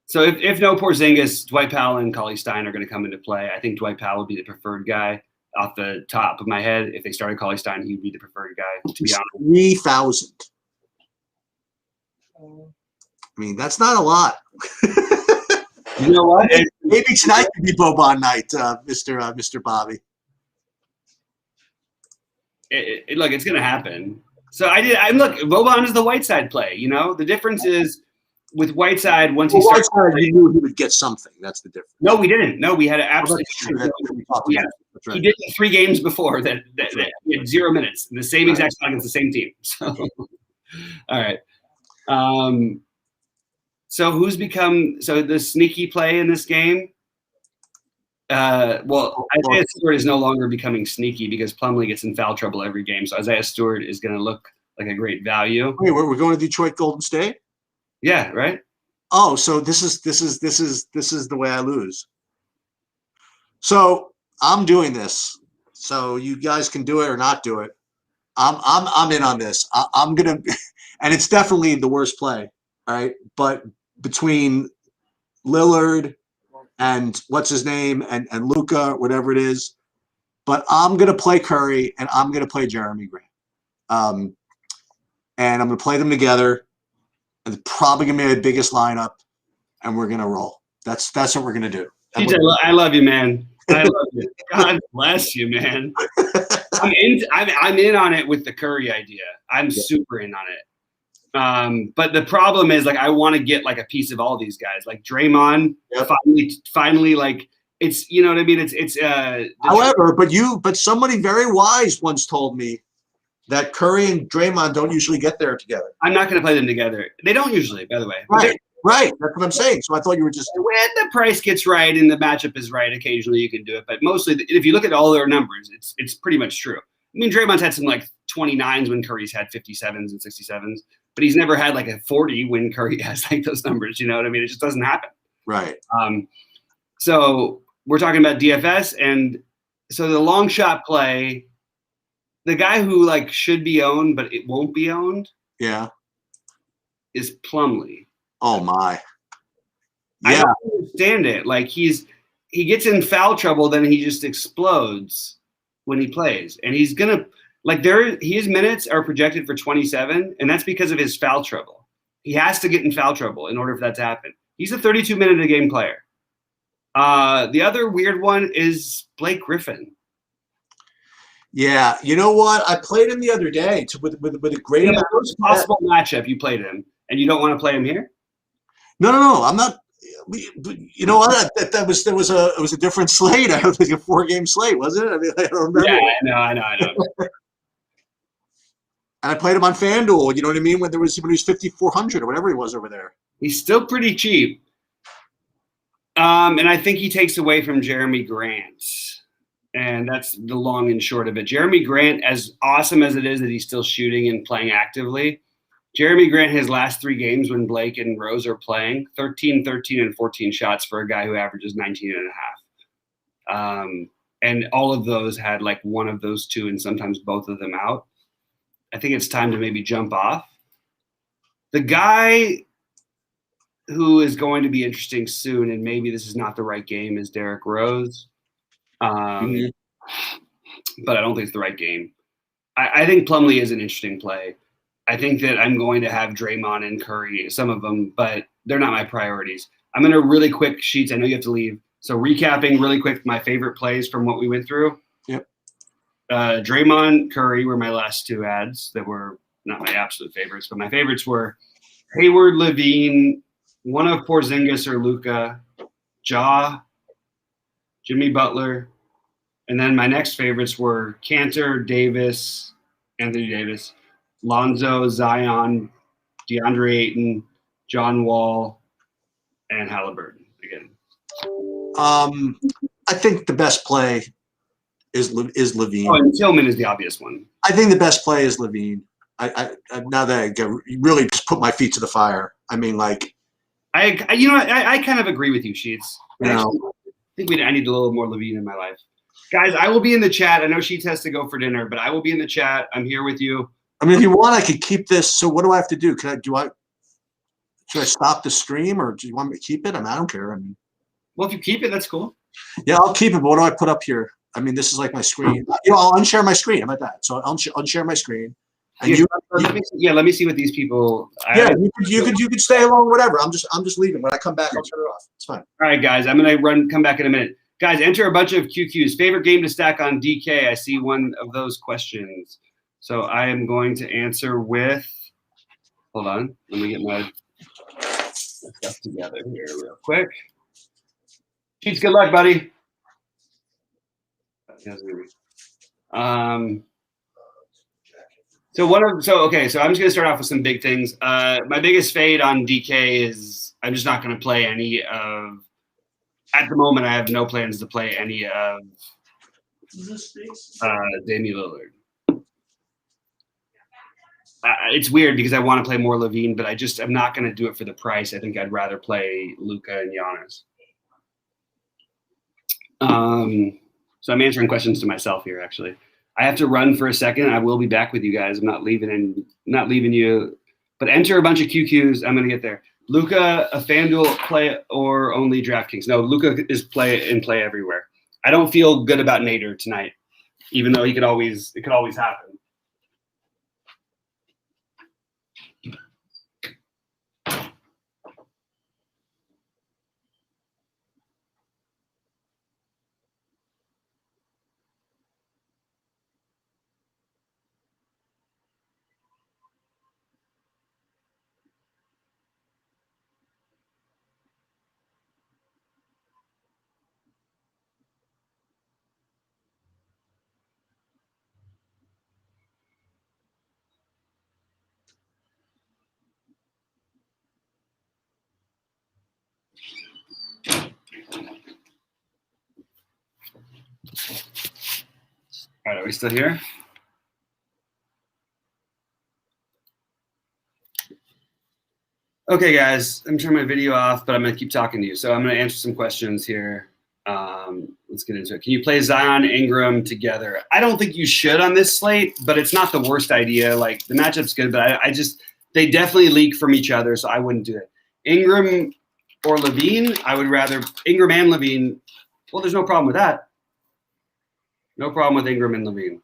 So if no Porzingis, Dwight Powell and Cauley Stein are going to come into play. I think Dwight Powell would be the preferred guy off the top of my head. If they started Cauley Stein, he would be the preferred guy, to be honest. 3,000. I mean, that's not a lot. You know what? Maybe tonight could be Boban night, Mr. Bobby. Look, it's going to happen. So look, Boban is the Whiteside play. You know, the difference is with Whiteside, once he started, you knew he would get something. That's the difference. No, we didn't. No, we had an absolutely. Yeah, right. He did it 3 games before that he had 0 minutes, the same exact spot against the same team. So, all right. So who's become the sneaky play in this game? Well, Isaiah Stewart is no longer becoming sneaky because Plumlee gets in foul trouble every game. So Isaiah Stewart is going to look like a great value. Wait, we're going to Detroit Golden State? Yeah, right. Oh, so this is the way I lose. So I'm doing this. So you guys can do it or not do it. I'm in on this. I'm gonna, and it's definitely the worst play. All right, but between Lillard and what's his name and Luka, whatever it is, but I'm gonna play Curry and I'm gonna play Jeremy Grant, and I'm gonna play them together. And it's probably gonna be the biggest lineup, and we're gonna roll. That's what we're gonna do. I love you, man. I love you. God bless you, man. I'm in on it with the Curry idea. I'm super in on it. But the problem is, like, I want to get like a piece of all these guys, like Draymond. Yep. Finally, like it's, you know what I mean. It's. However, but somebody very wise once told me that Curry and Draymond don't usually get there together. I'm not going to play them together. They don't usually, by the way. Right. That's what I'm saying. So I thought you were just. When the price gets right and the matchup is right, occasionally you can do it. But mostly, if you look at all their numbers, it's pretty much true. I mean, Draymond's had some like 29s when Curry's had 57s and 67s, but he's never had like a 40 when Curry has like those numbers. You know what I mean? It just doesn't happen. Right. So we're talking about DFS, and so the long shot play. The guy who like should be owned, but it won't be owned. Yeah. Is Plumlee. Oh my. Yeah. I don't understand it. Like he gets in foul trouble, then he just explodes when he plays. And he's gonna his minutes are projected for 27, and that's because of his foul trouble. He has to get in foul trouble in order for that to happen. He's a 32-minute a game player. The other weird one is Blake Griffin. Yeah, you know what? I played him the other day with a great amount. Worst possible matchup, you played him, and you don't want to play him here? No. I'm not. You know what? That was it was a different slate. I was like a 4-game slate, wasn't it? I mean, I don't remember. Yeah, I know. And I played him on FanDuel. You know what I mean? When he was 5,400 or whatever he was over there. He's still pretty cheap. And I think he takes away from Jeremy Grant. And that's the long and short of it. Jeremy Grant, as awesome as it is that he's still shooting and playing actively, Jeremy Grant, his last 3 games when Blake and Rose are playing, 13, 13, and 14 shots for a guy who averages 19 and a half. And all of those had like one of those two and sometimes both of them out. I think it's time to maybe jump off. The guy who is going to be interesting soon, and maybe this is not the right game, is Derrick Rose. But I don't think it's the right game. I think Plumlee is an interesting play. I think that I'm going to have Draymond and Curry, some of them, but they're not my priorities. I'm going to really quick sheets. I know you have to leave. So recapping really quick my favorite plays from what we went through. Yep. Draymond, Curry were my last 2 ads that were not my absolute favorites, but my favorites were Hayward, LaVine, one of Porzingis or Luka, Ja, Jimmy Butler, and then my next favorites were Cantor, Davis, Anthony Davis, Lonzo, Zion, DeAndre Ayton, John Wall, and Halliburton again. I think the best play is LaVine. Oh, and Tillman is the obvious one. I think the best play is LaVine. I now that I really just put my feet to the fire. I mean, like, I kind of agree with you, Sheets. I think I need a little more LaVine in my life. Guys, I will be in the chat. I know Sheets has to go for dinner, but I will be in the chat. I'm here with you. I mean, if you want, I could keep this. So what do I have to do? Should I stop the stream, or do you want me to keep it? I mean, I don't care. I mean, well, if you keep it, that's cool. Yeah, I'll keep it. But what do I put up here? I mean, this is like my screen. I'll unshare my screen. How about that? So I'll unshare my screen. And let me see what these people. You could stay along, whatever. I'm just leaving. When I come back, I'll turn it off. It's fine. All right, guys. I'm gonna come back in a minute. Guys, enter a bunch of QQs. Favorite game to stack on DK? I see one of those questions. So I am going to answer with. Hold on. Let me get my stuff together here real quick. Cheats, good luck, buddy. So I'm just gonna start off with some big things. My biggest fade on DK is I'm just not gonna play any of. At the moment, I have no plans to play any of Damian Lillard. It's weird because I want to play more LaVine, but I'm not going to do it for the price. I think I'd rather play Luka and Giannis. So I'm answering questions to myself here, actually. I have to run for a second. I will be back with you guys. I'm not leaving you. But enter a bunch of QQs. I'm going to get there. Luka, a FanDuel play or only DraftKings? No, Luka is play everywhere. I don't feel good about Nader tonight, even though it could always happen. All right, are we still here? Okay, guys, I'm turning my video off, but I'm going to keep talking to you. So I'm going to answer some questions here. Let's get into it. Can you play Zion and Ingram together? I don't think you should on this slate, but it's not the worst idea. Like, the matchup's good, but they definitely leak from each other, so I wouldn't do it. Ingram or LaVine, I would rather Ingram and LaVine. Well, there's no problem with that. No problem with Ingram and LaVine.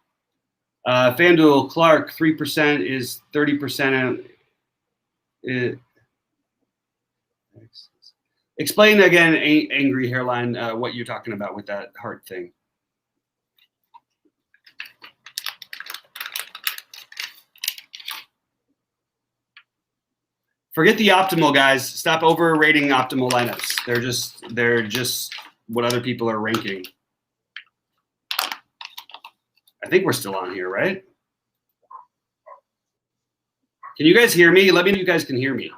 FanDuel, Clark, 3% is 30%. Explain again, Angry Hairline, what you're talking about with that heart thing. Forget the optimal guys. Stop overrating optimal lineups. They're just what other people are ranking. I think we're still on here, right? Can you guys hear me? Let me know if you guys can hear me.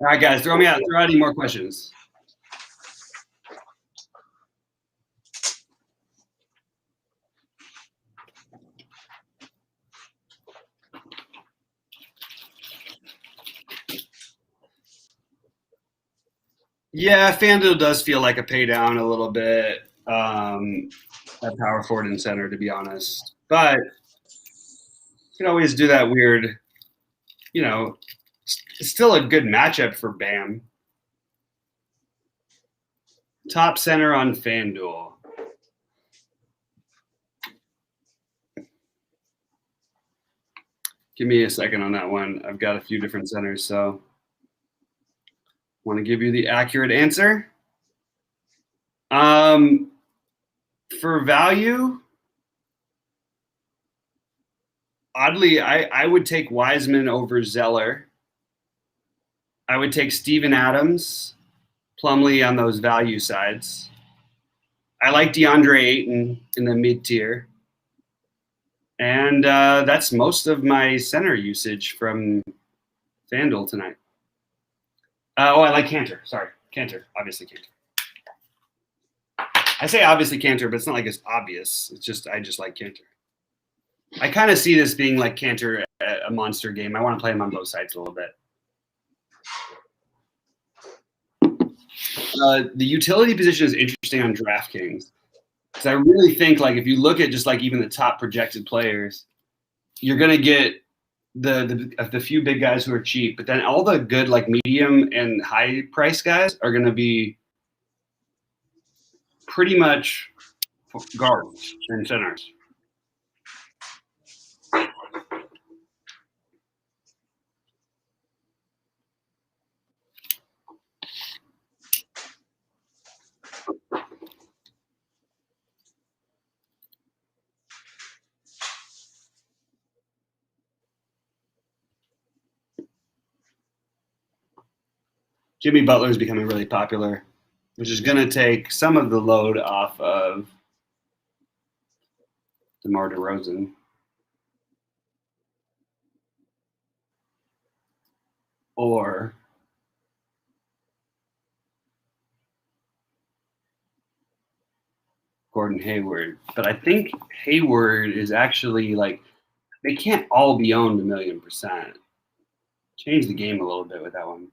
All right, guys, throw out any more questions. Yeah, FanDuel does feel like a pay down a little bit at power forward and center, to be honest. But you can always do that weird, it's still a good matchup for Bam. Top center on FanDuel. Give me a second on that one. I've got a few different centers, so want to give you the accurate answer. For value, oddly, I would take Wiseman over Zeller. I would take Steven Adams, Plumlee on those value sides. I like DeAndre Ayton in the mid-tier. And that's most of my center usage from FanDuel tonight. I like Cantor. Sorry, Cantor. Obviously Cantor. I say obviously Cantor, but it's not like it's obvious. It's just I just like Cantor. I kind of see this being like Cantor, a monster game. I want to play him on both sides a little bit. The utility position is interesting on DraftKings because I really think like if you look at just like even the top projected players, you're gonna get the few big guys who are cheap, but then all the good like medium and high price guys are gonna be pretty much guards and centers. Jimmy Butler is becoming really popular, which is going to take some of the load off of DeMar DeRozan. Or Gordon Hayward. But I think Hayward is actually like, they can't all be owned 1,000,000%. Change the game a little bit with that one.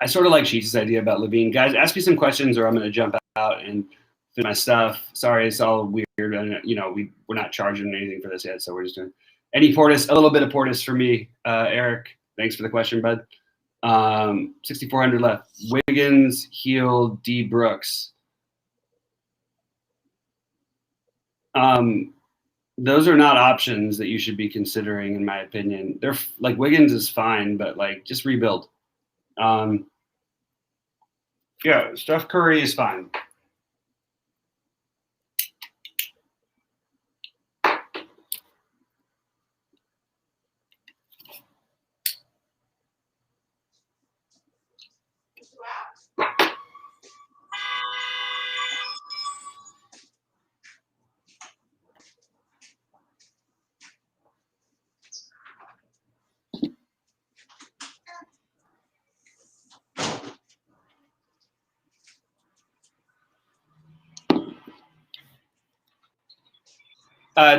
I sort of like Sheets' idea about LaVine. Guys, ask me some questions or I'm going to jump out and do my stuff. Sorry, it's all weird. And, we're not charging anything for this yet, so we're just doing any Portis, a little bit of Portis for me. Eric, thanks for the question, bud. 6,400 left. Wiggins, Hield, D. Brooks. Those are not options that you should be considering, in my opinion. They're like Wiggins is fine, but like just rebuild. Yeah, Steph Curry is fine.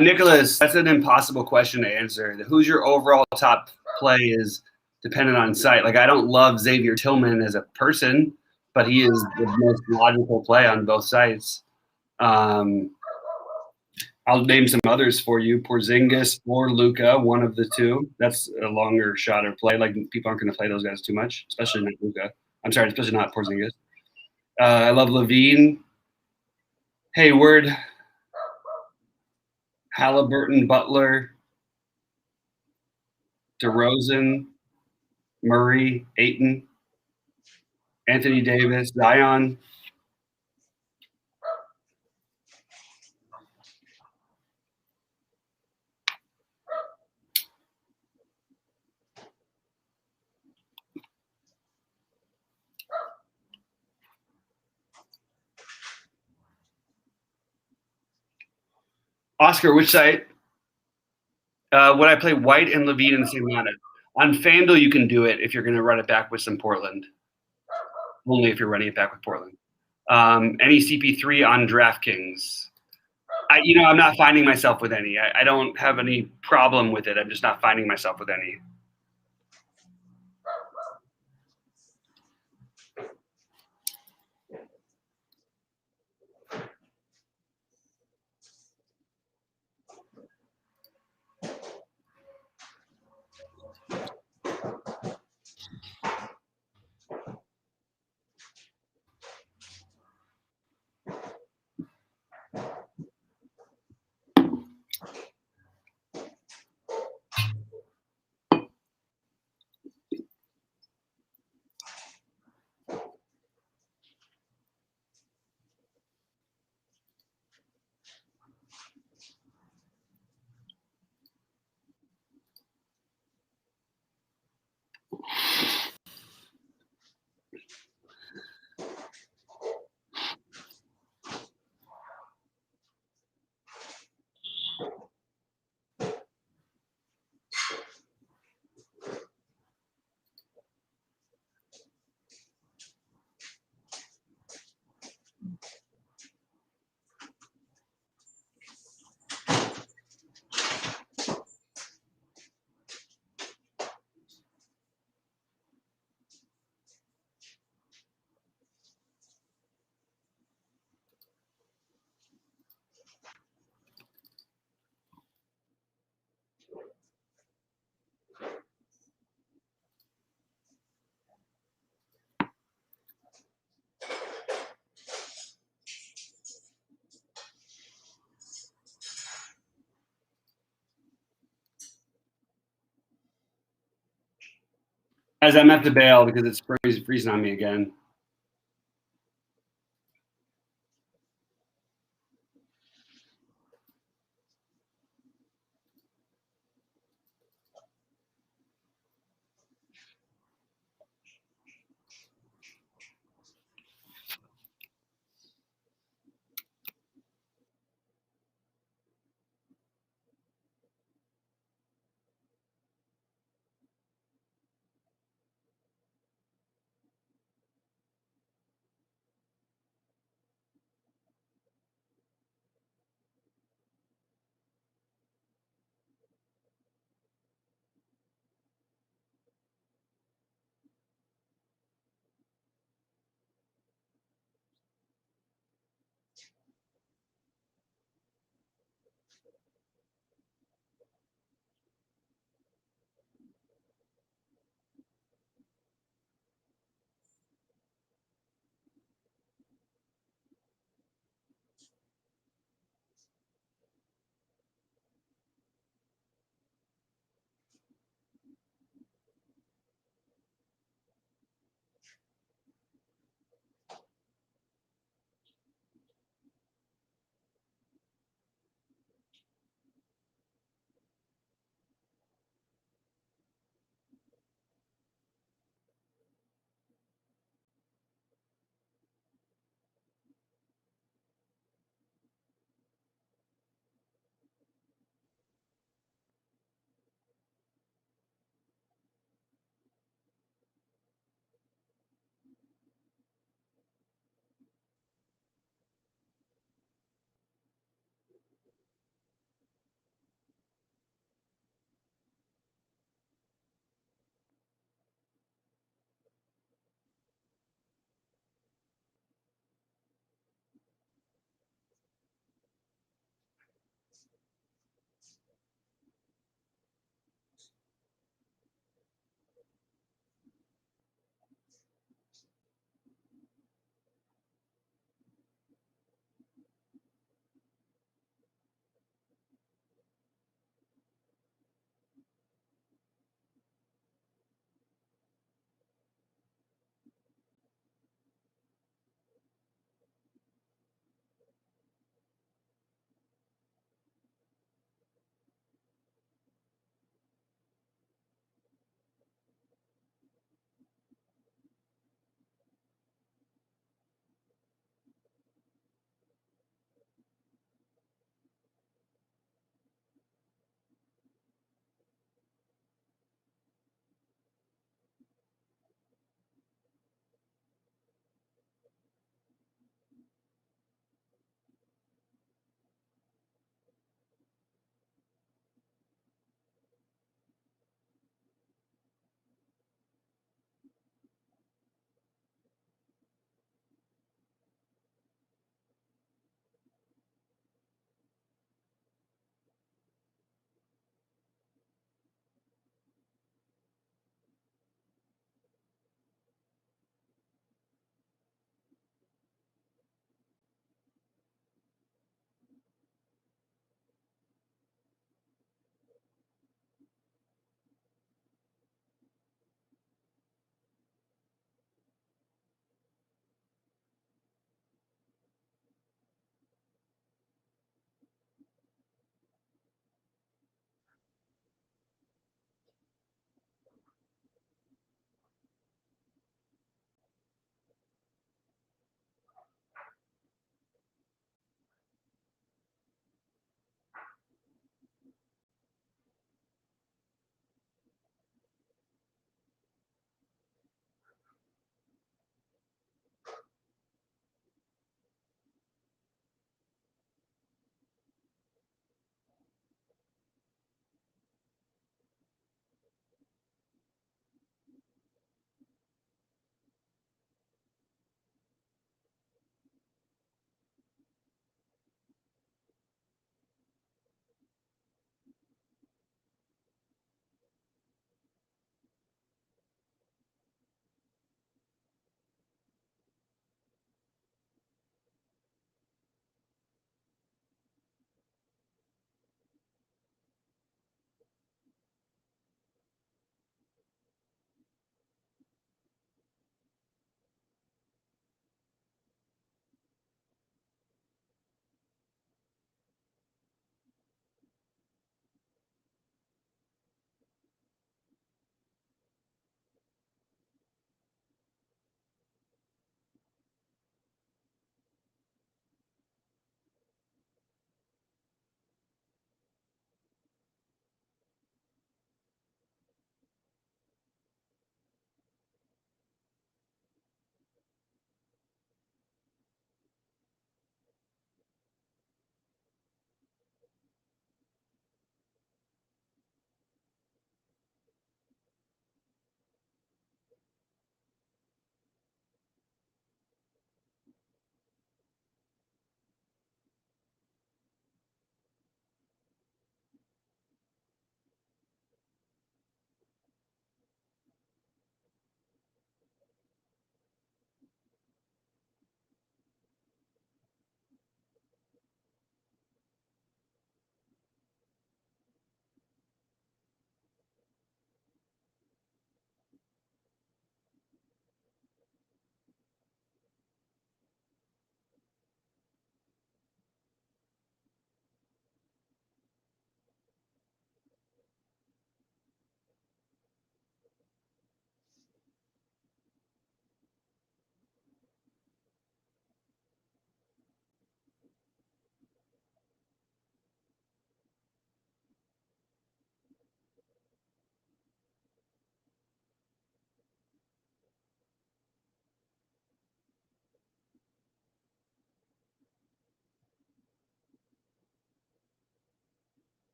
Nicholas, that's an impossible question to answer. Who's your overall top play is dependent on site. Like, I don't love Xavier Tillman as a person, but he is the most logical play on both sites. I'll name some others for you: Porzingis or Luka, one of the two. That's a longer shot of play. Like, people aren't going to play those guys too much, especially not Luka. I'm sorry, especially not Porzingis. I love Levine, Hayward, Halliburton, Butler, DeRozan, Murray, Ayton, Anthony Davis, Zion. Oscar, which site? Would I play White and Levine in the same lineup? On FanDuel, you can do it if you're going to run it back with some Portland. Only if you're running it back with Portland. Any CP3 on DraftKings? I'm not finding myself with any. I don't have any problem with it. I'm just not finding myself with any. As I'm at the bail because it's freezing on me again.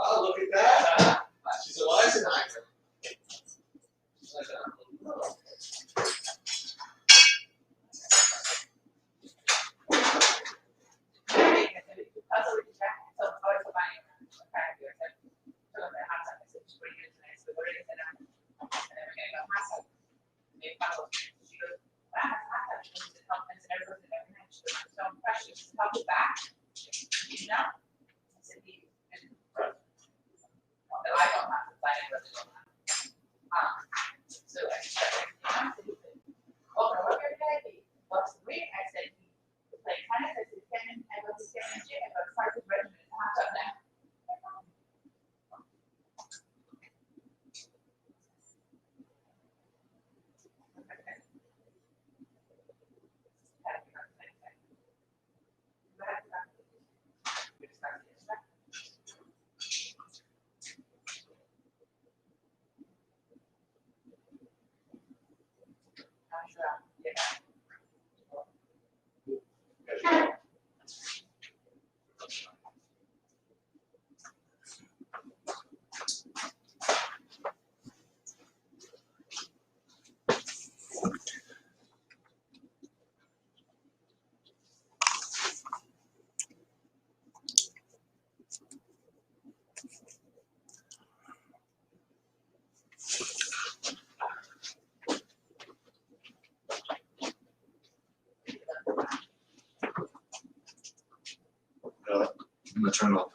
Oh, look at that. She's alive tonight. I'm gonna turn off